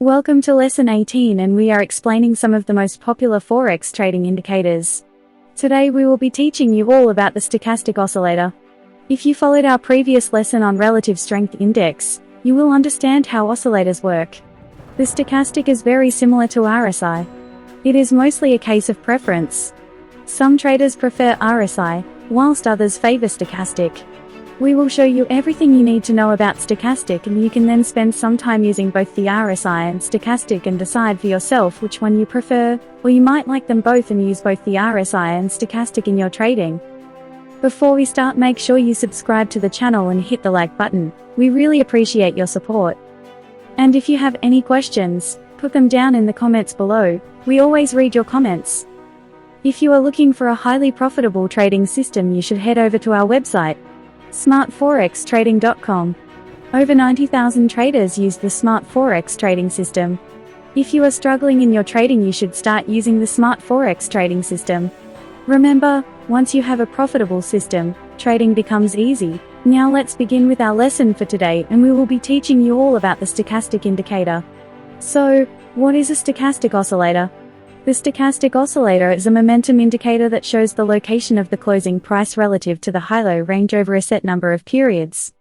Welcome to Lesson 18, and we are explaining some of the most popular Forex trading indicators. Today we will be teaching you all about the stochastic oscillator. If you followed our previous lesson on relative strength index, you will understand how oscillators work. The stochastic is very similar to RSI. It is mostly a case of preference. Some traders prefer RSI, whilst others favor stochastic. We will show you everything you need to know about stochastic, and you can then spend some time using both the RSI and stochastic and decide for yourself which one you prefer, or you might like them both and use both the RSI and stochastic in your trading. Before we start, make sure you subscribe to the channel and hit the like button. We really appreciate your support. And if you have any questions, put them down in the comments below. We always read your comments. If you are looking for a highly profitable trading system, you should head over to our website, smartforextrading.com. Over 90,000 traders use the Smart Forex Trading system. If you are struggling in your trading, you should start using the Smart Forex Trading system. Remember, once you have a profitable system, trading becomes easy. Now let's begin with our lesson for today, and we will be teaching you all about the stochastic indicator. So, what is a stochastic oscillator? The stochastic oscillator is a momentum indicator that shows the location of the closing price relative to the high-low range over a set number of periods.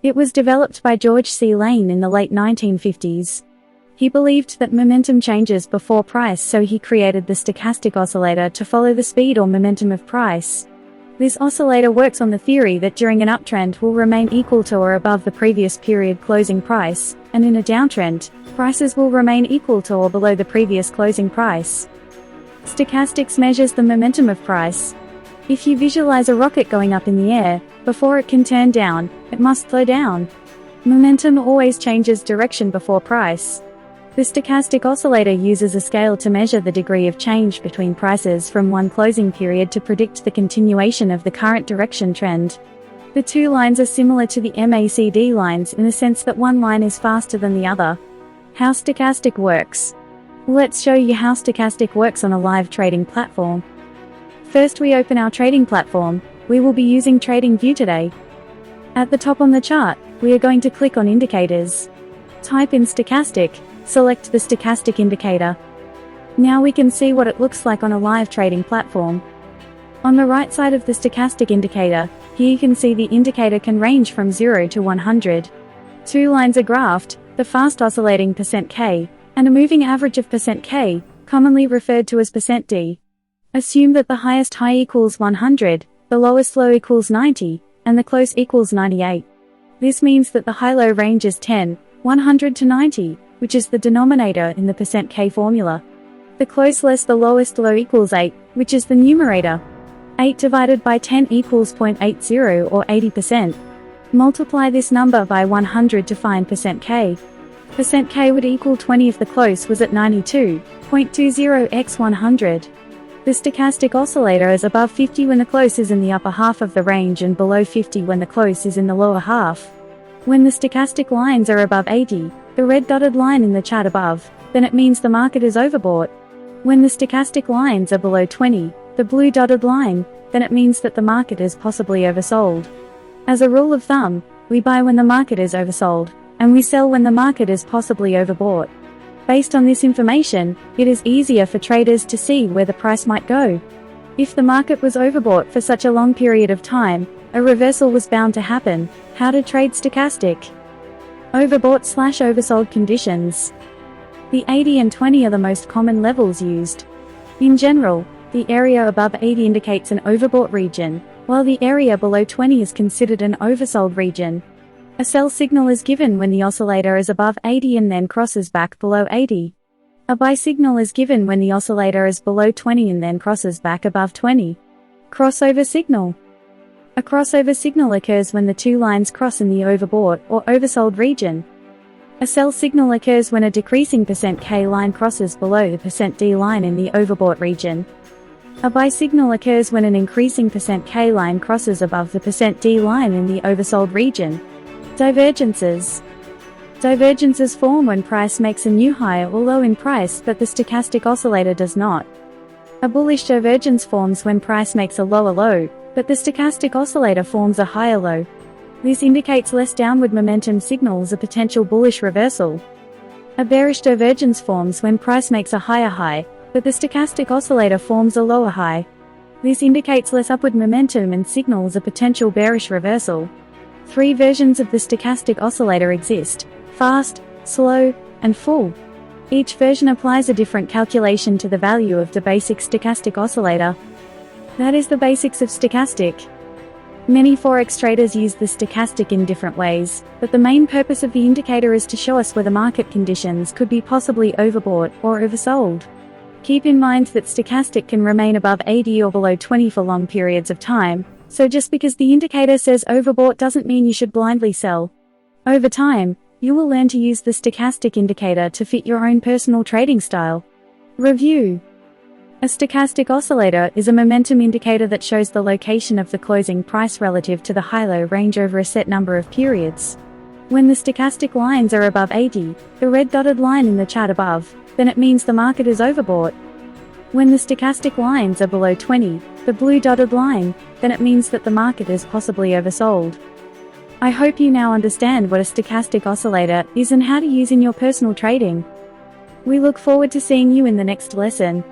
It was developed by George C. Lane in the late 1950s. He believed that momentum changes before price, so he created the stochastic oscillator to follow the speed or momentum of price. This oscillator works on the theory that during an uptrend will remain equal to or above the previous period closing price, and in a downtrend, prices will remain equal to or below the previous closing price. Stochastics measures the momentum of price. If you visualize a rocket going up in the air, before it can turn down, it must slow down. Momentum always changes direction before price. The stochastic oscillator uses a scale to measure the degree of change between prices from one closing period to predict the continuation of the current direction trend. The two lines are similar to the MACD lines in the sense that one line is faster than the other. How stochastic works. Let's show you how stochastic works on a live trading platform. First, we open our trading platform. We will be using TradingView today. At the top on the chart, we are going to click on Indicators. Type in stochastic, select the stochastic indicator. Now we can see what it looks like on a live trading platform. On the right side of the stochastic indicator, here you can see the indicator can range from 0 to 100. Two lines are graphed, the fast oscillating %K, and a moving average of %K, commonly referred to as %D. Assume that the highest high equals 100, the lowest low equals 90, and the close equals 98. This means that the high-low range is 10, 100 to 90, which is the denominator in the %K formula. The close less the lowest low equals 8, which is the numerator. 8 divided by 10 equals 0.80 or 80%. Multiply this number by 100 to find %K. %K would equal 20 if the close was at 92.20 x 100. The stochastic oscillator is above 50 when the close is in the upper half of the range and below 50 when the close is in the lower half. When the stochastic lines are above 80, the red dotted line in the chart above, then it means the market is overbought. When the stochastic lines are below 20, the blue dotted line, then it means that the market is possibly oversold. As a rule of thumb, we buy when the market is oversold, and we sell when the market is possibly overbought. Based on this information, it is easier for traders to see where the price might go. If the market was overbought for such a long period of time, a reversal was bound to happen. How to trade stochastic? Overbought/oversold conditions. The 80 and 20 are the most common levels used. In general, the area above 80 indicates an overbought region, while the area below 20 is considered an oversold region. A sell signal is given when the oscillator is above 80 and then crosses back below 80. A buy signal is given when the oscillator is below 20 and then crosses back above 20. Crossover signal. A crossover signal occurs when the two lines cross in the overbought or oversold region. A sell signal occurs when a decreasing %K line crosses below the %D line in the overbought region. A buy signal occurs when an increasing %K line crosses above the %D line in the oversold region. Divergences. Divergences form when price makes a new high or low in price, but the stochastic oscillator does not. A bullish divergence forms when price makes a lower low, but the stochastic oscillator forms a higher low. This indicates less downward momentum signals a potential bullish reversal. A bearish divergence forms when price makes a higher high, but the stochastic oscillator forms a lower high. This indicates less upward momentum and signals a potential bearish reversal. 3 versions of the stochastic oscillator exist: fast, slow, and full. Each version applies a different calculation to the value of the basic stochastic oscillator. That is the basics of stochastic. Many Forex traders use the stochastic in different ways, but the main purpose of the indicator is to show us whether market conditions could be possibly overbought or oversold. Keep in mind that stochastic can remain above 80 or below 20 for long periods of time, so just because the indicator says overbought doesn't mean you should blindly sell. Over time, you will learn to use the stochastic indicator to fit your own personal trading style. Review. A stochastic oscillator is a momentum indicator that shows the location of the closing price relative to the high-low range over a set number of periods. When the stochastic lines are above 80, the red dotted line in the chart above, then it means the market is overbought. When the stochastic lines are below 20, the blue dotted line, then it means that the market is possibly oversold. I hope you now understand what a stochastic oscillator is and how to use in your personal trading. We look forward to seeing you in the next lesson.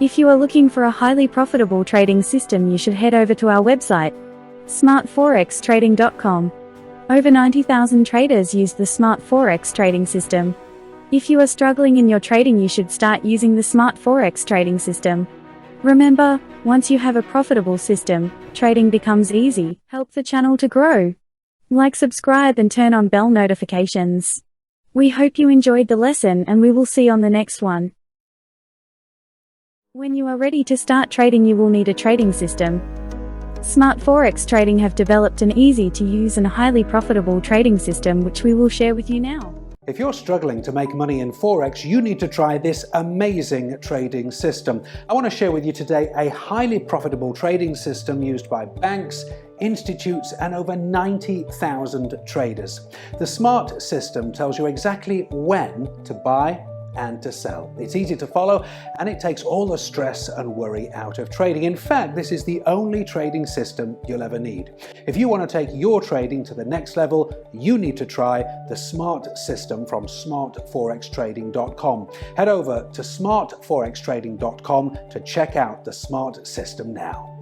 If you are looking for a highly profitable trading system, you should head over to our website, smartforextrading.com. Over 90,000 traders use the Smart Forex Trading system. If you are struggling in your trading, you should start using the Smart Forex Trading system. Remember, once you have a profitable system, trading becomes easy. Help the channel to grow. Like, subscribe, and turn on bell notifications. We hope you enjoyed the lesson, and we will see you on the next one. When you are ready to start trading, you will need a trading system. Smart Forex Trading have developed an easy-to-use and highly profitable trading system which we will share with you now. If you're struggling to make money in Forex, you need to try this amazing trading system. I want to share with you today a highly profitable trading system used by banks, institutes, and over 90,000 traders. The Smart system tells you exactly when to buy and to sell. It's easy to follow, and it takes all the stress and worry out of trading. In fact, this is the only trading system you'll ever need. If you want to take your trading to the next level, you need to try the Smart system from smartforextrading.com. Head over to smartforextrading.com to check out the Smart system now.